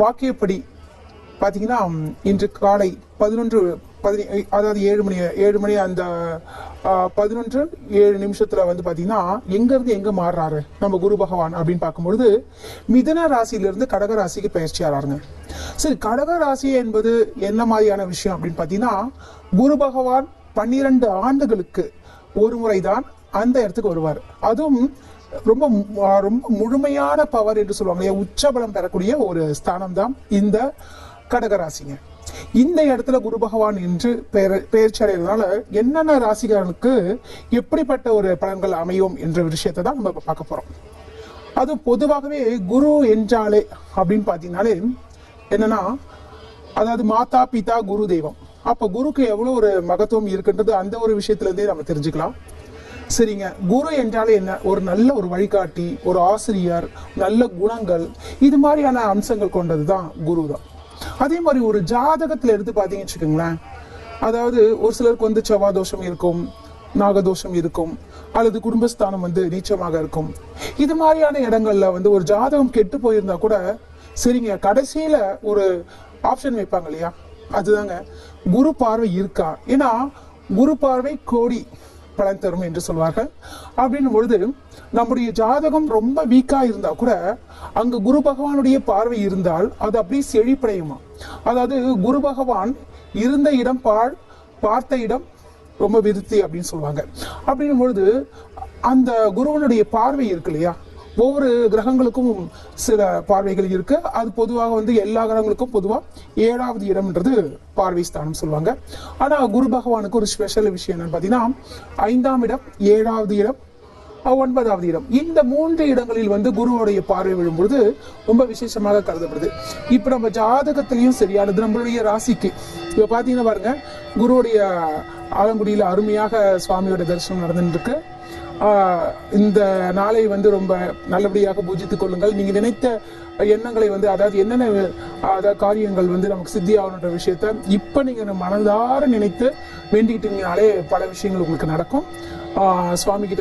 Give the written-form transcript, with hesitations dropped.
வாக்கியப்படி பார்த்தீங்கன்னா இன்று காலை 7 மணி அந்த 11:07 வந்து பார்த்தீங்கன்னா எங்கேருந்து எங்கே மாறுறாரு நம்ம குரு பகவான் அப்படின்னு பார்க்கும்பொழுது மிதுன ராசியிலிருந்து கடக ராசிக்கு பயிற்சி ஆறாருங்க. சரி, கடக ராசி என்பது என்ன மாதிரியான விஷயம் அப்படின்னு பார்த்தீங்கன்னா குரு பகவான் 12 ஆண்டுகளுக்கு ஒரு முறைதான் அந்த இடத்துக்கு வருவார். அதுவும் ரொம்ப ரொம்ப முழுமையான பவர் என்று சொல்லுவாங்க, உச்சபலம் பெறக்கூடிய ஒரு ஸ்தானம் தான் இந்த கடகராசிங்க. இந்த இடத்துல குரு பகவான் என்று பெயர்ச்சி அடைகிறதுனால என்னென்ன ராசிகளுக்கு எப்படிப்பட்ட ஒரு பலன்கள் அமையும் என்ற விஷயத்தை தான் நம்ம பார்க்க போறோம். அது பொதுவாகவே குரு என்றாலே அப்படின்னு பார்த்தீங்கன்னாலே என்னன்னா, அதாவது மாதா பிதா குரு தெய்வம். அப்ப குருக்கு எவ்வளவு ஒரு மகத்துவம் இருக்குன்றது அந்த ஒரு விஷயத்துல இருந்தே நம்ம தெரிஞ்சுக்கலாம். சரிங்க, குரு என்றாலே என்ன? ஒரு நல்ல ஒரு வழிகாட்டி, ஒரு ஆசிரியர், நல்ல குணங்கள், இது மாதிரியான அம்சங்கள் கொண்டது தான் குரு தான். அதே மாதிரி ஒரு ஜாதகத்துல எடுத்து பார்த்தீங்கன்னு வச்சுக்கோங்களேன், அதாவது ஒரு சிலருக்கு வந்து செவ்வாய் தோஷம் இருக்கும், நாகதோஷம் இருக்கும், அல்லது குடும்பஸ்தானம் வந்து நீச்சமாக இருக்கும். இது மாதிரியான இடங்கள்ல வந்து ஒரு ஜாதகம் கெட்டு போயிருந்தா கூட சரிங்க, கடைசியில ஒரு ஆப்ஷன் வைப்பாங்க இல்லையா, அதுதாங்க குரு பார்வை இருக்கா. ஏன்னா குரு பார்வை கோடி பலன் தரும் என்று சொல்வார்கள். அப்படின்னும் பொழுது நம்முடைய ஜாதகம் ரொம்ப வீக்கா இருந்தா கூட அங்கு குரு பகவானுடைய பார்வை இருந்தால் அது அப்படியே செழிப்படையுமா. அதாவது குரு பகவான் இருந்த இடம் பாழ், பார்த்த இடம் ரொம்ப விருத்தி அப்படின்னு சொல்லுவாங்க. அப்படின்னும் பொழுது அந்த குருவனுடைய பார்வை இருக்கு இல்லையா, ஒவ்வொரு கிரகங்களுக்கும் சில பார்வைகள் இருக்கு. அது பொதுவாக வந்து எல்லா கிரகங்களுக்கும் பொதுவா 7வது இடம்ன்றது பார்வை ஸ்தானம் சொல்லுவாங்க. ஆனா குரு பகவானுக்கு ஒரு ஸ்பெஷல் விஷயம் என்னன்னு பாத்தீங்கன்னா 5ஆம் இடம், 7வது இடம், 9வது இடம், இந்த 3 இடங்களில் வந்து குருவுடைய பார்வை விழும்பொழுது ரொம்ப விசேஷமாக கருதப்படுது. இப்ப நம்ம ஜாதகத்திலையும் சரியானது நம்மளுடைய ராசிக்கு இப்ப பாத்தீங்கன்னா பாருங்க, குருவுடைய ஆலங்குடியில அருமையாக சுவாமியோட தரிசனம் நடந்துட்டு இருக்கு. இந்த நாளை வந்து ரொம்ப நல்லபடியாக பூஜித்துக் கொள்ளுங்கள். நீங்க நினைத்த எண்ணங்களை வந்து, அதாவது என்னென்ன காரியங்கள் வந்து நமக்கு சித்தி ஆகணுன்ற விஷயத்த இப்ப நீங்க மனதார நினைத்து வேண்டிக்கிட்டீங்கனாலே பல விஷயங்கள் உங்களுக்கு நடக்கும். சுவாமி கிட்ட